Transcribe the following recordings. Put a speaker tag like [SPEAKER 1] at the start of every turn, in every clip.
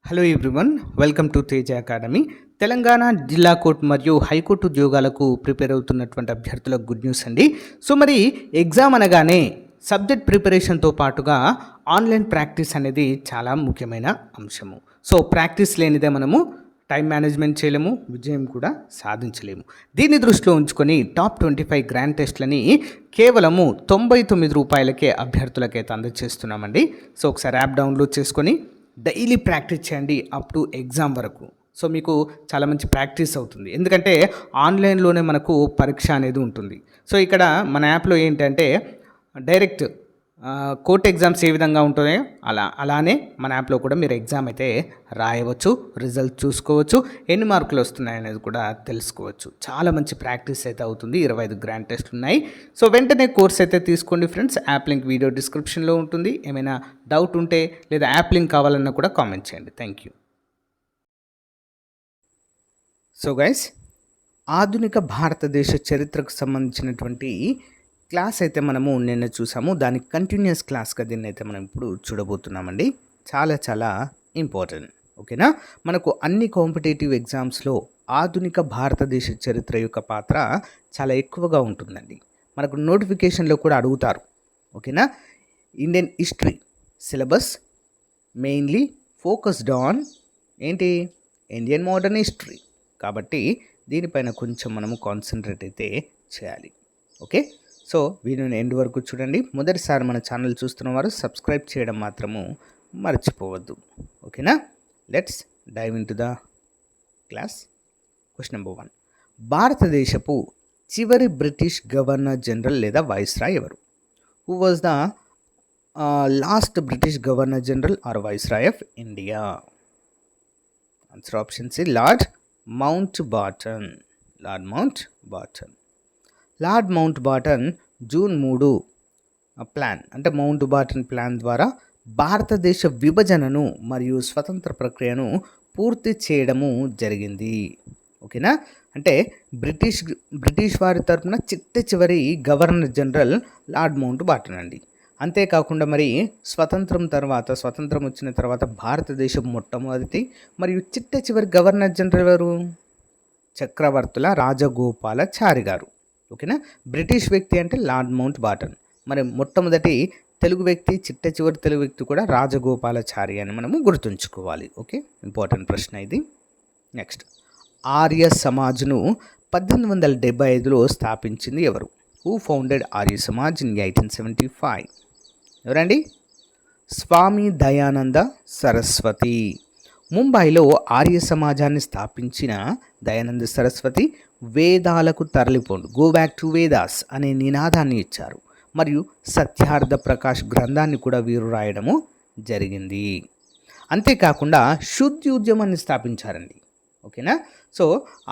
[SPEAKER 1] Hello everyone, welcome to Teja academy. Telangana జిల్లా court మరియు high court ఉద్యోగాలకు ప్రిపేర్ అవుతున్నటువంటి అభ్యర్థులకు గుడ్ న్యూస్ అండి. సో మరి ఎగ్జామ్ అనగానే సబ్జెక్ట్ ప్రిపరేషన్తో పాటుగా ఆన్లైన్ ప్రాక్టీస్ అనేది చాలా ముఖ్యమైన అంశము. సో ప్రాక్టీస్ లేనిదే మనము టైం మేనేజ్మెంట్ చేయలేము, విజయం కూడా సాధించలేము. దీన్ని దృష్టిలో ఉంచుకొని టాప్ 25 గ్రాండ్ టెస్ట్లని కేవలము రూ. 99కే అభ్యర్థులకైతే అందజేస్తున్నామండి. సో ఒకసారి యాప్ డౌన్లోడ్ చేసుకొని డైలీ ప్రాక్టీస్ చేయండి అప్ టు ఎగ్జామ్ వరకు. సో మీకు చాలా మంచి ప్రాక్టీస్ అవుతుంది, ఎందుకంటే ఆన్లైన్లోనే మనకు పరీక్ష అనేది ఉంటుంది. సో ఇక్కడ మన యాప్లో ఏంటంటే డైరెక్ట్ కోర్ట్ ఎగ్జామ్స్ ఏ విధంగా ఉంటున్నాయో అలానే మన యాప్లో కూడా మీరు ఎగ్జామ్ అయితే రాయవచ్చు, రిజల్ట్ చూసుకోవచ్చు, ఎన్ని మార్కులు వస్తున్నాయనేది కూడా తెలుసుకోవచ్చు. చాలా మంచి ప్రాక్టీస్ అయితే అవుతుంది. 25 గ్రాండ్ టెస్ట్లు ఉన్నాయి. సో వెంటనే కోర్స్ అయితే తీసుకోండి ఫ్రెండ్స్. యాప్ లింక్ వీడియో డిస్క్రిప్షన్లో ఉంటుంది. ఏమైనా డౌట్ ఉంటే లేదా యాప్ లింక్ కావాలన్నా కూడా కామెంట్ చేయండి. Thank you. సో గైస్, ఆధునిక భారతదేశ చరిత్రకు సంబంధించినటువంటి క్లాస్ అయితే మనము నిన్న చూసాము. దానికి కంటిన్యూస్ క్లాస్గా దీన్ని అయితే మనం ఇప్పుడు చూడబోతున్నామండి. చాలా చాలా ఇంపార్టెంట్, ఓకేనా. మనకు అన్ని కాంపిటేటివ్ ఎగ్జామ్స్లో ఆధునిక భారతదేశ చరిత్ర యొక్క పాత్ర చాలా ఎక్కువగా ఉంటుందండి. మనకు నోటిఫికేషన్లో కూడా అడుగుతారు, ఓకేనా. Indian history syllabus mainly focused on ఏంటి, ఇండియన్ మోడర్న్ హిస్టరీ. కాబట్టి దీనిపైన కొంచెం మనము కాన్సన్ట్రేట్ అయితే చేయాలి, ఓకే. సో వీడియోని ఎండ్ వరకు చూడండి. మొదటిసారి మన ఛానల్ చూస్తున్న వారు సబ్స్క్రైబ్ చేయడం మాత్రము మర్చిపోవద్దు, ఓకేనా. Let's dive into the class. Question number 1, భారతదేశపు చివరి బ్రిటిష్ గవర్నర్ జనరల్ లేదా వైస్రాయ్ ఎవరు? Who was the last British governor general or viceroy of India? Answer option C, Lord Mountbatten. Lord Mountbatten June 3 plan అంటే Mountbatten plan ద్వారా భారతదేశ విభజనను మరియు స్వతంత్ర ప్రక్రియను పూర్తి చేయడము జరిగింది, ఓకేనా. అంటే బ్రిటిష్ వారి తరఫున చివరి గవర్నర్ జనరల్ లార్డ్ మౌంట్ బాటన్ అండి. అంతేకాకుండా మరి స్వతంత్రం వచ్చిన తర్వాత భారతదేశం మొట్టమొదటి మరియు చివరి గవర్నర్ జనరల్ ఎవరు? చక్రవర్తుల రాజగోపాలాచారి గారు, ఓకేనా. బ్రిటిష్ వ్యక్తి అంటే లార్డ్ మౌంట్ బాటన్. మరి మొట్టమొదటి తెలుగు వ్యక్తి, చివరి తెలుగు వ్యక్తి కూడా రాజగోపాలాచారి అని మనము గుర్తుంచుకోవాలి, ఓకే. ఇంపార్టెంట్ ప్రశ్న ఇది. నెక్స్ట్, ఆర్య సమాజ్ను 1875లో స్థాపించింది ఎవరు? Who founded Arya Samaj in 1875? ఎవరండి? స్వామి దయానంద సరస్వతి. ముంబైలో ఆర్య సమాజాన్ని స్థాపించిన దయానంద సరస్వతి వేదాలకు తరలిపోండు, గో బ్యాక్ టు వేదాస్ అనే నినాదాన్ని ఇచ్చారు. మరియు సత్యార్థ ప్రకాష్ గ్రంథాన్ని కూడా వీరు రాయడము జరిగింది. అంతేకాకుండా శుద్ధి ఉద్యమాన్ని స్థాపించారండి, ఓకేనా. సో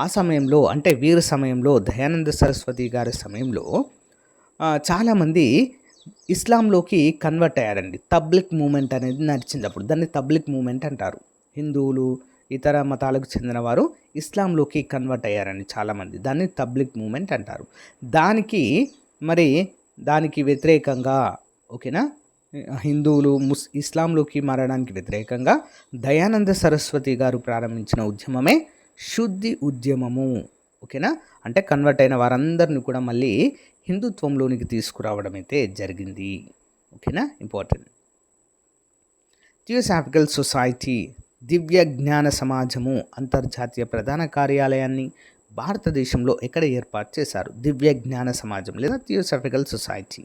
[SPEAKER 1] ఆ సమయంలో అంటే వీరి సమయంలో, దయానంద సరస్వతి గారి సమయంలో చాలామంది ఇస్లాంలోకి కన్వర్ట్ అయ్యారండి. తబ్లిక్ మూమెంట్ అనేది నడిచింది అప్పుడు. దాన్ని తబ్లిక్ మూమెంట్ అంటారు. హిందువులు, ఇతర మతాలకు చెందిన వారు ఇస్లాంలోకి కన్వర్ట్ అయ్యారని చాలామంది. దాన్ని తబ్లిక్ మూమెంట్ అంటారు. దానికి వ్యతిరేకంగా, ఓకేనా, హిందువులు ఇస్లాంలోకి మారడానికి వ్యతిరేకంగా దయానంద సరస్వతి గారు ప్రారంభించిన ఉద్యమమే శుద్ధి ఉద్యమము, ఓకేనా. అంటే కన్వర్ట్ అయిన వారందరినీ కూడా మళ్ళీ హిందుత్వంలోనికి తీసుకురావడం అయితే జరిగింది, ఓకేనా. ఇంపార్టెంట్. థియోసాఫికల్ సొసైటీ దివ్య జ్ఞాన సమాజము అంతర్జాతీయ ప్రధాన కార్యాలయాన్ని భారతదేశంలో ఎక్కడ ఏర్పాటు చేశారు? దివ్య జ్ఞాన సమాజం లేదా theosophical society.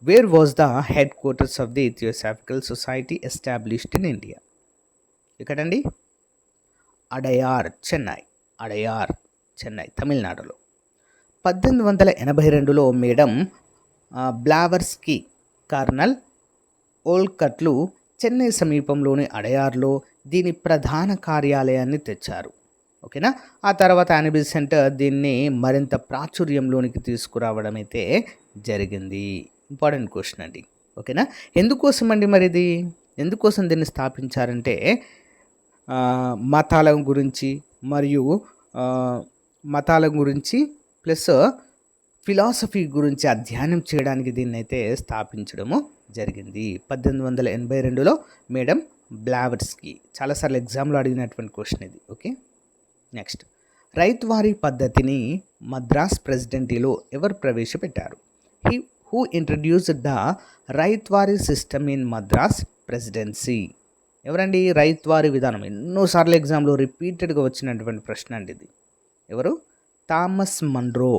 [SPEAKER 1] Where was the head quarters of the theosophical society established in India? ఎక్కడండి? అడయార్, చెన్నై, తమిళనాడులో. 1882లో మేడం బ్లావర్స్కీ, కర్నల్ ఓల్కట్లు చెన్నై సమీపంలోని అడయార్లో దీని ప్రధాన కార్యాలయాన్ని తెచ్చారు, ఓకేనా. ఆ తర్వాత యానీ బెసెంట్ దీన్ని మరింత ప్రాచుర్యంలోనికి తీసుకురావడం అయితే జరిగింది. ఇంపార్టెంట్ క్వశ్చన్ అండి, ఓకేనా. ఎందుకోసం దీన్ని స్థాపించారంటే మతాల గురించి ప్లస్ ఫిలాసఫీ గురించి అధ్యయనం చేయడానికి దీన్ని అయితే స్థాపించడము జరిగింది. 1882లో మేడం బ్లావెట్స్కీ. చాలాసార్లు ఎగ్జామ్లో అడిగినటువంటి క్వశ్చన్ ఇది. ఓకే, నెక్స్ట్ రైతువారీ పద్ధతిని మద్రాస్ ప్రెసిడెన్సీలో ఎవరు ప్రవేశపెట్టారు? Who introduced the ryotwari system in Madras presidency? ఎవరండి? రైత్వారీ విధానం ఎన్నోసార్లు ఎగ్జామ్లో రిపీటెడ్గా వచ్చినటువంటి ప్రశ్న అండి ఇది. ఎవరు? Thomas Munro.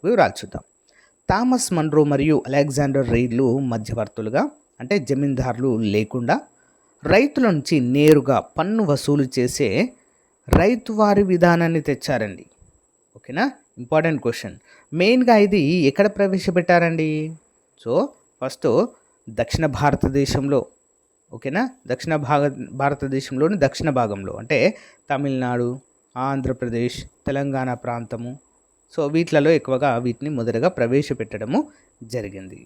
[SPEAKER 1] వివరాలు చూద్దాం. థామస్ మన్రో మరియు అలెగ్జాండర్ రీడ్లు మధ్యవర్తులుగా, అంటే జమీందారులు లేకుండా రైతుల నుంచి నేరుగా పన్ను వసూలు చేసే రైతువారీ విధానాన్ని తెచ్చారండి. ఓకేనా, ఇంపార్టెంట్ క్వశ్చన్. మెయిన్గా ఇది ఎక్కడ ప్రవేశపెట్టారండి? సో ఫస్ట్ దక్షిణ భారతదేశంలో, ఓకేనా, భారతదేశంలోని దక్షిణ భాగంలో, అంటే తమిళనాడు, ఆంధ్రప్రదేశ్, తెలంగాణ ప్రాంతము, సో వీటిలలో ఎక్కువగా వీటిని మొదటగా ప్రవేశపెట్టడము జరిగింది.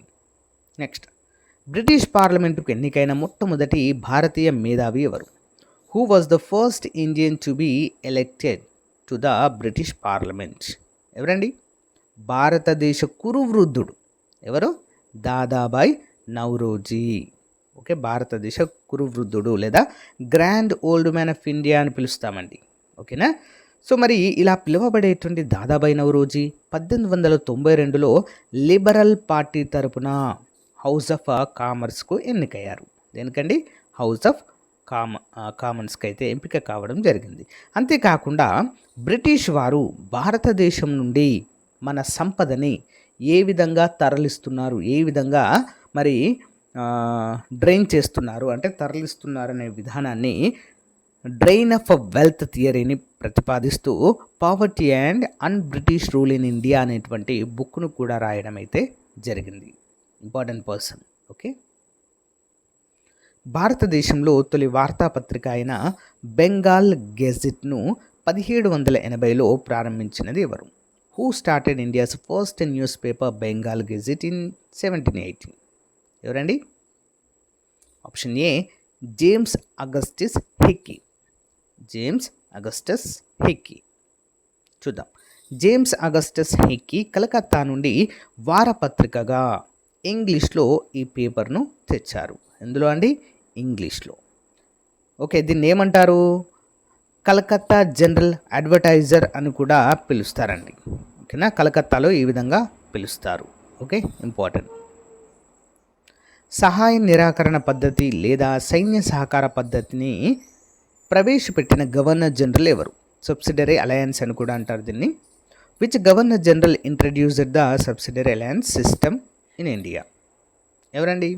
[SPEAKER 1] నెక్స్ట్, బ్రిటిష్ పార్లమెంటుకు ఎన్నికైన మొట్టమొదటి భారతీయ మేధావి ఎవరు? Who was the first Indian to be elected to the British parliament? ఎవరండి? భారతదేశ కురువృద్ధుడు. ఎవరు? దాదాబాయ్ నౌరోజీ. ఓకే, భారతదేశ కురువృద్ధుడు లేదా grand old man of India అని పిలుస్తామండి. ఓకేనా, సో మరి ఇలా పిలువబడేటువంటి దాదాబాయ్ నౌరోజీ 1892లో లిబరల్ పార్టీ తరపున హౌస్ ఆఫ్ కామర్స్కు ఎన్నికయ్యారు. దేనికండి? హౌస్ ఆఫ్ కామన్స్కి అయితే ఎంపిక కావడం జరిగింది. అంతేకాకుండా బ్రిటిష్ వారు భారతదేశం నుండి మన సంపదని ఏ విధంగా తరలిస్తున్నారు, ఏ విధంగా మరి డ్రైన్ చేస్తున్నారు, అంటే తరలిస్తున్నారనే విధానాన్ని డ్రైన్ ఆఫ్ వెల్త్ థియరీని ప్రతిపాదిస్తూ poverty and un British rule in India అనేటువంటి బుక్ను కూడా రాయడం అయితే జరిగింది. Important person. ఓకే, భారతదేశంలో తొలి వార్తాపత్రిక అయిన బెంగాల్ గెజిట్ను 1780లో ప్రారంభించినది ఎవరు? Who started India's first news paper Bengal gazette in 1780? ఎవరండి? Option A James Augustus Hicky. చూద్దాం. జేమ్స్ అగస్టస్ హిక్కీ కలకత్తా నుండి వారపత్రికగా ఇంగ్లీష్లో ఈ పేపర్ను తెచ్చారు. ఎందులో అండి? ఇంగ్లీష్లో. ఓకే, దీన్ని ఏమంటారు? కలకత్తా జనరల్ అడ్వర్టైజర్ అని కూడా పిలుస్తారండి. ఓకేనా, కలకత్తాలో ఈ విధంగా పిలుస్తారు. Okay, important. సహాయ నిరాకరణ పద్ధతి లేదా సైన్య సహకార పద్ధతిని ప్రవేశపెట్టిన గవర్నర్ జనరల్ ఎవరు? సబ్సిడరీ అలయన్స్ అని కూడా అంటారు దీన్ని. Which governor general introduced the subsidiary alliance system in India? ఎవరండి?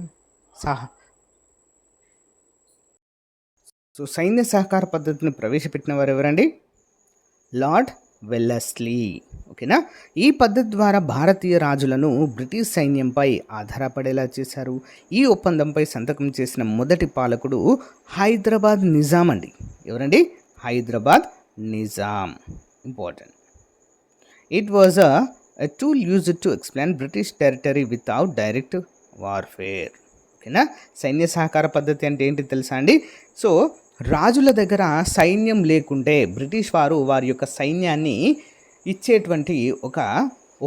[SPEAKER 1] సో సైన్య సహకార పద్ధతిని ప్రవేశపెట్టిన వారు ఎవరండి? Lord Wellesley. ఓకేనా, ఈ పద్ధతి ద్వారా భారతీయ రాజులను బ్రిటిష్ సైన్యంపై ఆధారపడేలా చేశారు. ఈ ఒప్పందంపై సంతకం చేసిన మొదటి పాలకుడు హైదరాబాద్ నిజాం అండి. ఎవరండి? Hyderabad Nizam. Important. It was a tool used to expand British territory without direct warfare. ఓకేనా, సైన్య సహకార పద్ధతి అంటే ఏంటి తెలుసా అండి? సో రాజుల దగ్గర సైన్యం లేకుంటే బ్రిటిష్ వారు వారి యొక్క సైన్యాన్ని ఇచ్చేటువంటి ఒక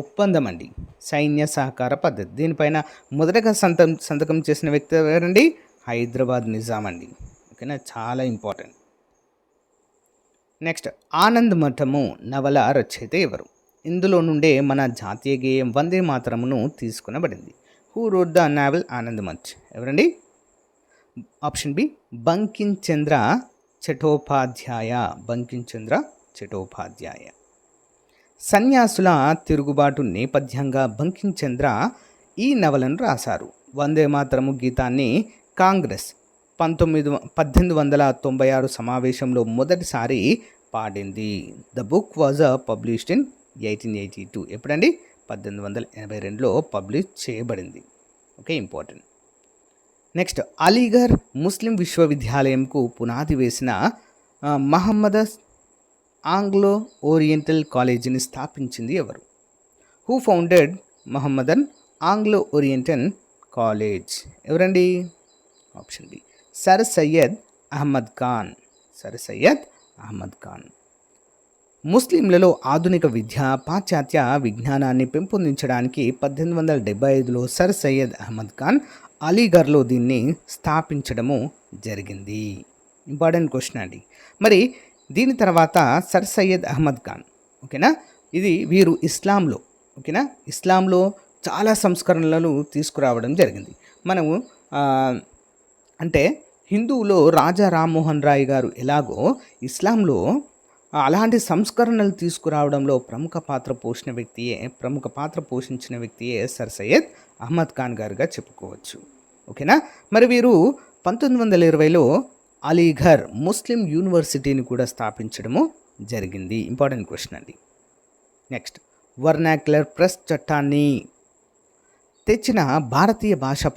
[SPEAKER 1] ఒప్పందం అండి సైన్య సహకార పద్ధతి. దీనిపైన మొదటగా సంతకం చేసిన వ్యక్తి ఎవరండి? హైదరాబాద్ నిజాం అండి. ఓకేనా, చాలా ఇంపార్టెంట్. నెక్స్ట్, ఆనంద్ మఠము నవల రచయిత ఎవరు? ఇందులో నుండే మన జాతీయ గేయం వందే మాతరమును తీసుకునబడింది. Who wrote the novel Anand Math? ఎవరండి? Option B Bankim Chandra Chattopadhyay. సన్యాసుల తిరుగుబాటు నేపథ్యంగా బంకిం చంద్ర ఈ నవలను రాశారు. వందే మాతరము గీతాన్ని కాంగ్రెస్ 1896 సమావేశంలో మొదటిసారి పాడింది. The book was published in 1882. ఎప్పుడండి? 1882లో పబ్లిష్ చేయబడింది. Okay, important. Next, Aligarh Muslim విశ్వవిద్యాలయంకు పునాది వేసిన మహమ్మదస్ ఆంగ్లో ఓరియంటల్ కాలేజీని స్థాపించింది ఎవరు? Who founded Mohammedan Anglo Oriental college? ఎవరండి? Option B sir Syed Ahmad Khan. ముస్లింలలో ఆధునిక విద్య, పాశ్చాత్య విజ్ఞానాన్ని పెంపొందించడానికి 1875లో సర్ సయ్యద్ అహ్మద్ ఖాన్ అలీగర్లో దీన్ని స్థాపించడము జరిగింది. ఇంపార్టెంట్ క్వశ్చన్ అండి. మరి దీని తర్వాత సర్ సయ్యద్ అహ్మద్ ఖాన్, ఓకేనా, వీరు ఇస్లాంలో, ఓకేనా, ఇస్లాంలో చాలా సంస్కరణలను తీసుకురావడం జరిగింది. మనము అంటే హిందువులో రాజా రామ్మోహన్ రాయ్ గారు ఎలాగో ఇస్లాంలో అలాంటి సంస్కరణలు తీసుకురావడంలో ప్రముఖ పాత్ర పోషించిన వ్యక్తియే సర్ సయ్యద్ అహ్మద్ ఖాన్ గారుగా చెప్పుకోవచ్చు. ఓకేనా. మరి వీరు 1920లో అలీఘర్ ముస్లిం యూనివర్సిటీని కూడా స్థాపించడము జరిగింది. ఇంపార్టెంట్ క్వశ్చన్ అండి. నెక్స్ట్, వర్నాక్యులర్ ప్రెస్ చట్టాన్ని తెచ్చిన భారతీయ భాషా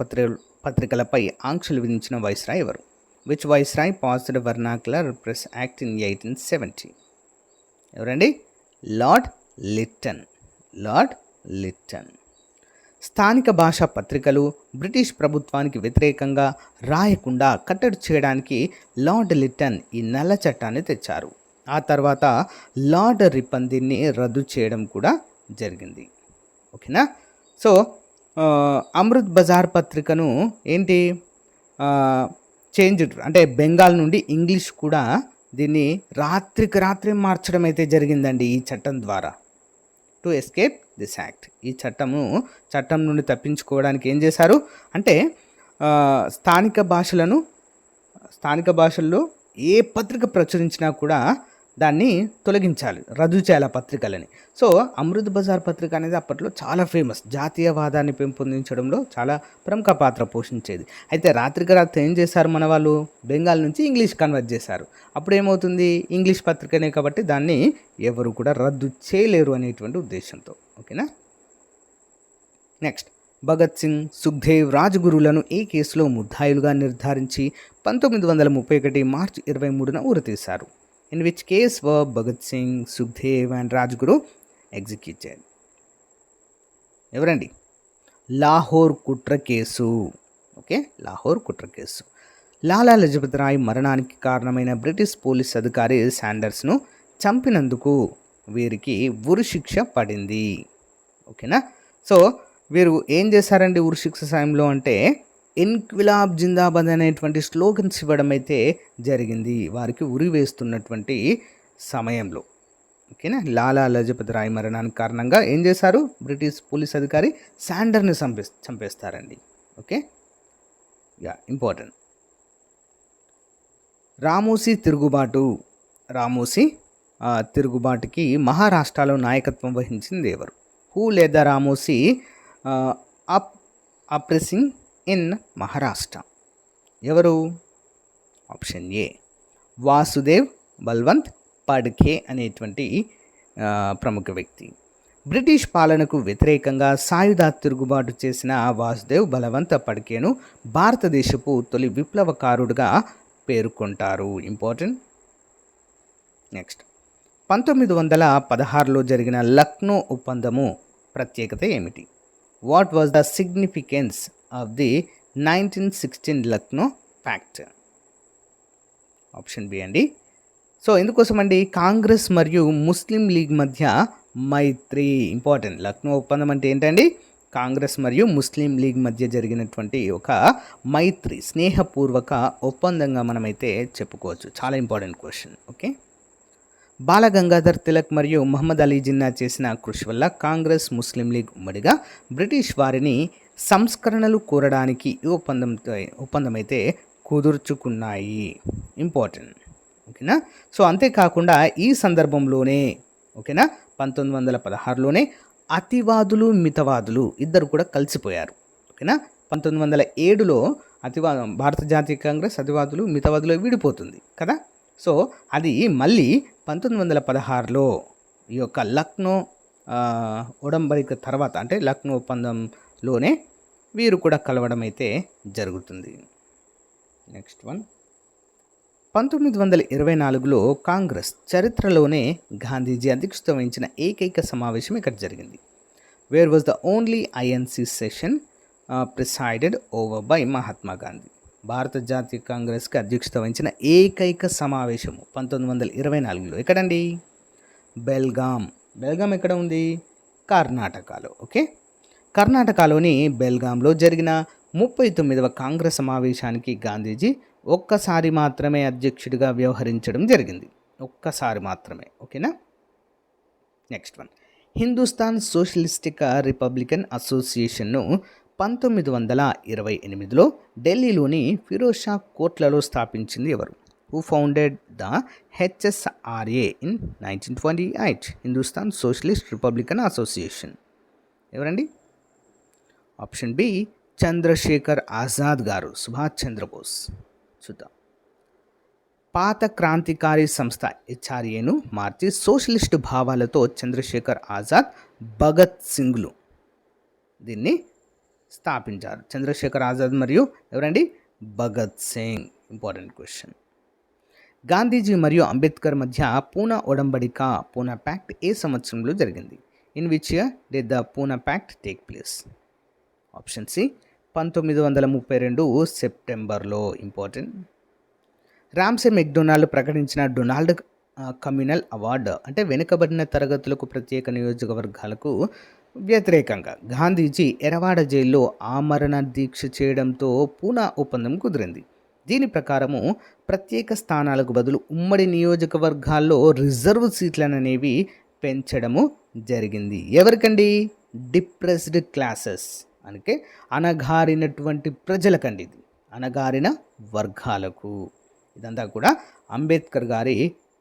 [SPEAKER 1] పత్రికలపై ఆంక్షలు విధించిన వైస్రాయ్ ఎవరు? Which viceroy passed vernacular press act in 1870? ఎవరండి? Lord Lytton. స్థానిక భాషా పత్రికలు బ్రిటిష్ ప్రభుత్వానికి వ్యతిరేకంగా రాయకుండా కట్టడి చేయడానికి లార్డ్ లిట్టన్ ఈ నల్ల చట్టాన్ని తెచ్చారు. ఆ తర్వాత లార్డ్ రిప్పన్ దీన్ని రద్దు చేయడం కూడా జరిగింది. ఓకేనా. సో అమృత్ బజార్ పత్రికను అంటే బెంగాల్ నుండి ఇంగ్లీష్ కూడా దీన్ని రాత్రికి రాత్రి మార్చడం అయితే జరిగిందండి ఈ చట్టం ద్వారా. టు ఎస్కేప్ దిస్ యాక్ట్, ఈ చట్టం నుండి తప్పించుకోవడానికి ఏం చేశారు అంటే స్థానిక భాషల్లో ఏ పత్రిక ప్రచురించినా కూడా దాన్ని తొలగించాలి, రద్దు చేయాలి ఆ పత్రికలని. సో అమృత్ బజార్ పత్రిక అనేది అప్పట్లో చాలా ఫేమస్, జాతీయవాదాన్ని పెంపొందించడంలో చాలా ప్రముఖ పాత్ర పోషించేది. అయితే రాత్రికి రాత్రి ఏం చేశారు మన వాళ్ళు, బెంగాల్ నుంచి ఇంగ్లీష్ కన్వర్ట్ చేశారు. అప్పుడు ఏమవుతుంది, ఇంగ్లీష్ పత్రికనే కాబట్టి దాన్ని ఎవరు కూడా రద్దు చేయలేరు అనేటువంటి ఉద్దేశంతో. ఓకేనా. నెక్స్ట్, భగత్ సింగ్, సుఖ్దేవ్, రాజ్గురులను ఏ కేసులో ముద్దాయిలుగా నిర్ధారించి 1931 మార్చి 23న ఉరితీశారు? In which case were Bhagat Singh, Sukhdev and Rajguru executed? ఎవరండి? లాహోర్ కుట్ర కేసు. ఓకే, లాహోర్ కుట్ర కేసు. లాలా లజపత్ రాయ్ మరణానికి కారణమైన బ్రిటిష్ పోలీస్ అధికారి శాండర్స్ను చంపినందుకు వీరికి ఉరిశిక్ష పడింది. ఓకేనా. సో వీరు ఏం చేశారండి ఉరిశిక్ష సమయంలో అంటే ఇన్క్విలాబ్ జిందాబాద్ అనేటువంటి స్లోగన్స్ ఇవ్వడం అయితే జరిగింది వారికి ఉరి వేస్తున్నటువంటి సమయంలో. ఓకేనా. లాలా లజపత్ రాయ్ మరణానికి కారణంగా ఏం చేశారు, బ్రిటిష్ పోలీస్ అధికారి శాండర్ని చంపేస్తారండి. Okay, important. రామోసీ తిరుగుబాటుకి మహారాష్ట్రలో నాయకత్వం వహించింది ఎవరు? హూ లేదా రామోసీ అప్రెసింగ్ ఇన్ మహారాష్ట్ర? ఎవరు? ఆప్షన్ ఏ వాసుదేవ్ బల్వంత్ పడ్కే అనేటువంటి ప్రముఖ వ్యక్తి. బ్రిటిష్ పాలనకు వ్యతిరేకంగా సాయుధ తిరుగుబాటు చేసిన వాసుదేవ్ బలవంత్ పడ్కేను భారతదేశపు తొలి విప్లవకారుడుగా పేర్కొంటారు. ఇంపార్టెంట్. నెక్స్ట్, 1916లో జరిగిన లక్నో ఒప్పందము ప్రత్యేకత ఏమిటి? What was the significance of the 1916 Lucknow pact? Option B అండి. సో ఎందుకోసం అండి, కాంగ్రెస్ మరియు ముస్లిం లీగ్ మధ్య మైత్రి. ఇంపార్టెంట్. లక్నో ఒప్పందం అంటే ఏంటండి, కాంగ్రెస్ మరియు ముస్లిం లీగ్ మధ్య జరిగినటువంటి ఒక మైత్రి, స్నేహపూర్వక ఒప్పందంగా మనమైతే చెప్పుకోవచ్చు. చాలా important question. Okay. Bal Gangadhar Tilak మరియు మహమ్మద్ అలీ జిన్నా చేసిన కృషి వల్ల కాంగ్రెస్ ముస్లిం లీగ్ ఉమ్మడిగా బ్రిటిష్ వారిని సంస్కరణలు కోరడానికి ఈ ఒప్పందం అయితే కుదుర్చుకున్నాయి. ఇంపార్టెంట్. ఓకేనా. సో అంతేకాకుండా ఈ సందర్భంలోనే, ఓకేనా, 1916లోనే అతివాదులు మితవాదులు ఇద్దరు కూడా కలిసిపోయారు. ఓకేనా. 1907లో భారత జాతీయ కాంగ్రెస్ అతివాదులు మితవాదులు విడిపోతుంది కదా. సో అది మళ్ళీ 1916లో ఈ యొక్క లక్నో ఒడంబడిక తర్వాత, అంటే లక్నో ఒప్పందంలోనే వీరు కూడా కలవడం అయితే జరుగుతుంది. నెక్స్ట్ వన్, 1924లో కాంగ్రెస్ చరిత్రలోనే గాంధీజీ అధ్యక్షత వహించిన ఏకైక సమావేశం ఇక్కడ జరిగింది. Where was the only INC session presided over by Mahatma Gandhi? భారత జాతీయ కాంగ్రెస్కి అధ్యక్షత వహించిన ఏకైక సమావేశము 1924లో ఎక్కడండి? బెల్గాం ఎక్కడ ఉంది? కర్ణాటకలో. ఓకే, కర్ణాటకలోని బెల్గాంలో జరిగిన 39వ కాంగ్రెస్ సమావేశానికి గాంధీజీ ఒక్కసారి మాత్రమే అధ్యక్షుడిగా వ్యవహరించడం జరిగింది. ఒక్కసారి మాత్రమే. ఓకేనా. Next one, Hindustan Socialistic Republican అసోసియేషన్ను 1928లో ఢిల్లీలోని ఫిరోజ్ షా కోట్లలో స్థాపించింది ఎవరు? Who founded the HSRA in 1928? Hindustan Socialist Republican Association ఎవరండి? ఆప్షన్ బి చంద్రశేఖర్ ఆజాద్ గారు, సుభాష్ చంద్రబోస్. చూద్దాం. పాత క్రాంతికారి సంస్థ హెచ్ఆర్ఏను మార్చి సోషలిస్టు భావాలతో చంద్రశేఖర్ ఆజాద్, భగత్ సింగ్లు దీన్ని స్థాపించారు. చంద్రశేఖర్ ఆజాద్ మరియు ఎవరండి? భగత్ సింగ్. Important question. గాంధీజీ మరియు అంబేద్కర్ మధ్య పూనా ఒడంబడిక, పూనా ప్యాక్ట్ ఏ సంవత్సరంలో జరిగింది? In which year did the Poona pact take place? Option C 1932 సెప్టెంబర్లో. ఇంపార్టెంట్. రామ్సే మెక్డొనాల్డ్ ప్రకటించిన డొనాల్డ్ కమ్యూనల్ అవార్డు అంటే వెనుకబడిన తరగతులకు ప్రత్యేక నియోజకవర్గాలకు వ్యతిరేకంగా గాంధీజీ ఎరవాడ జైల్లో ఆమరణ దీక్ష చేయడంతో పూనా ఒప్పందం కుదిరింది. దీని ప్రకారము ప్రత్యేక స్థానాలకు బదులు ఉమ్మడి నియోజకవర్గాల్లో రిజర్వ్ సీట్లను అనేవి పెంచడము జరిగింది. ఎవరికండి? డిప్రెస్డ్ క్లాసెస్, అంటే అణగారినటువంటి ప్రజలకండి. ఇది అణగారిన వర్గాలకు. ఇదంతా కూడా అంబేద్కర్ గారి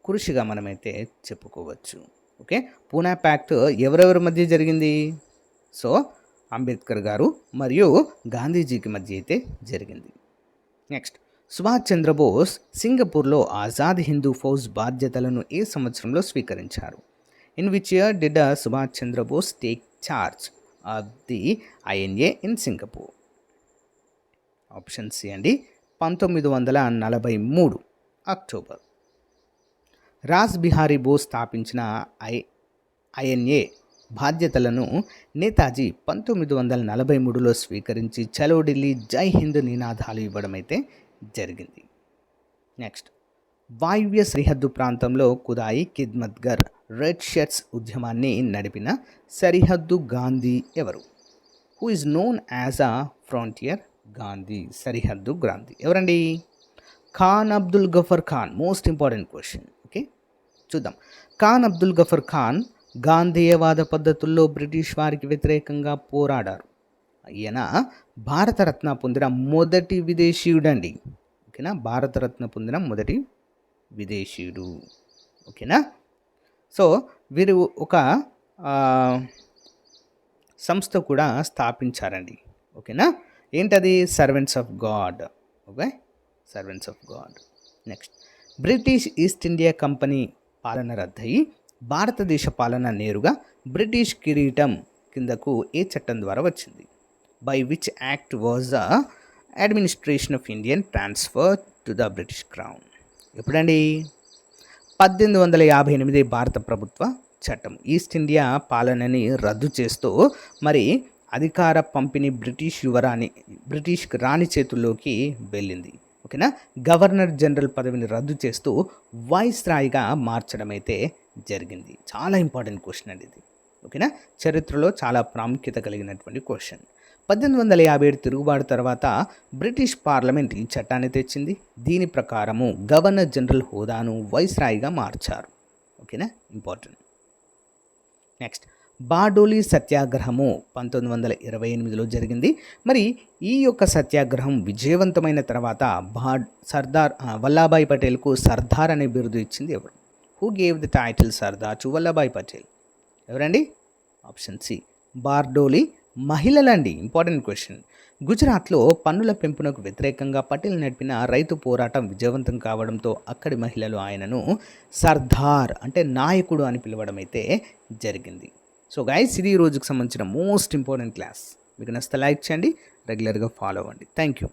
[SPEAKER 1] కృషిగా మనమైతే చెప్పుకోవచ్చు. ఓకే. పూనా ప్యాక్ట్ ఎవరెవరి మధ్య జరిగింది? సో అంబేద్కర్ గారు మరియు గాంధీజీకి మధ్య అయితే జరిగింది. నెక్స్ట్, సుభాష్ చంద్రబోస్ సింగపూర్లో ఆజాద్ హిందూ ఫౌజ్ బాధ్యతలను ఏ సంవత్సరంలో స్వీకరించారు? In which year did Subhash Chandra Bose take charge of the INA in Singapore? Option C అండి 1943 అక్టోబర్. రాస్ బిహారీ బోస్ స్థాపించిన ఐఎన్ఏ బాధ్యతలను నేతాజీ 1943లో స్వీకరించి చలో ఢిల్లీ జై హింద్ నినాదాలు ఇవ్వడం అయితే జరిగింది. నెక్స్ట్, వాయువ్య సరిహద్దు ప్రాంతంలో కుదాయి ఖిద్మత్గర్ రెడ్ షర్ట్స్ ఉద్యమాన్ని నడిపిన సరిహద్దు గాంధీ ఎవరు? Who is known as a frontier Gandhi? సరిహద్దు గాంధీ ఎవరండి? Khan Abdul Gafar Khan. Most important question. Okay, చూద్దాం. ఖాన్ అబ్దుల్ గఫర్ ఖాన్ గాంధేయవాద పద్ధతుల్లో బ్రిటిష్ వారికి వ్యతిరేకంగా పోరాడారు. ఈయన భారతరత్న పొందిన మొదటి విదేశీయుడు అండి. ఓకేనా, భారతరత్న పొందిన మొదటి విదేశీయుడు. ఓకేనా. సో వీరు ఒక సంస్థ కూడా స్థాపించారండి. ఓకేనా, ఏంటది? Servants of God. Okay, servants of God. Next, British east India company పాలన రద్దయి భారతదేశ పాలన నేరుగా బ్రిటిష్ కిరీటం కిందకు ఏ చట్టం ద్వారా వచ్చింది? By which act was the administration of Indian transfer to the British crown? ఎప్పుడండి? 1858 భారత ప్రభుత్వ చట్టం ఈస్ట్ ఇండియా పాలనని రద్దు చేస్తూ మరి అధికార పంపిణీ బ్రిటిష్ రాణి చేతుల్లోకి వెళ్ళింది. ఓకేనా, గవర్నర్ జనరల్ పదవిని రద్దు చేస్తూ వైస్రాయ్గా మార్చడం అయితే జరిగింది. చాలా ఇంపార్టెంట్ క్వశ్చన్ అండి ఇది. ఓకేనా, చరిత్రలో చాలా ప్రాముఖ్యత కలిగినటువంటి క్వశ్చన్. 1857 తిరుగుబాటు తర్వాత బ్రిటిష్ పార్లమెంట్ ఈ చట్టాన్ని తెచ్చింది. దీని ప్రకారము గవర్నర్ జనరల్ హోదాను వైస్రాయ్గా మార్చారు. ఓకేనా, ఇంపార్టెంట్. నెక్స్ట్, బార్డోలీ సత్యాగ్రహము 1928లో జరిగింది. మరి ఈ యొక్క సత్యాగ్రహం విజయవంతమైన తర్వాత సర్దార్ వల్లభాయ్ పటేల్కు సర్దార్ అనే బిరుదు ఇచ్చింది ఎవరు? Who gave the title Sardar to Vallabhbhai Patel? ఎవరండి? ఆప్షన్ సి బార్డోలీ మహిళలండి. Important question. గుజరాత్లో పన్నుల పెంపునకు వ్యతిరేకంగా పటేల్ నడిపిన రైతు పోరాటం విజయవంతం కావడంతో అక్కడి మహిళలు ఆయనను సర్దార్ అంటే నాయకుడు అని పిలవడం అయితే జరిగింది. సో గైస్, ఇది ఈ రోజుకి సంబంధించిన మోస్ట్ ఇంపార్టెంట్ క్లాస్. మీకు నచ్చితే లైక్ చేయండి, రెగ్యులర్గా ఫాలో అవ్వండి. Thank you.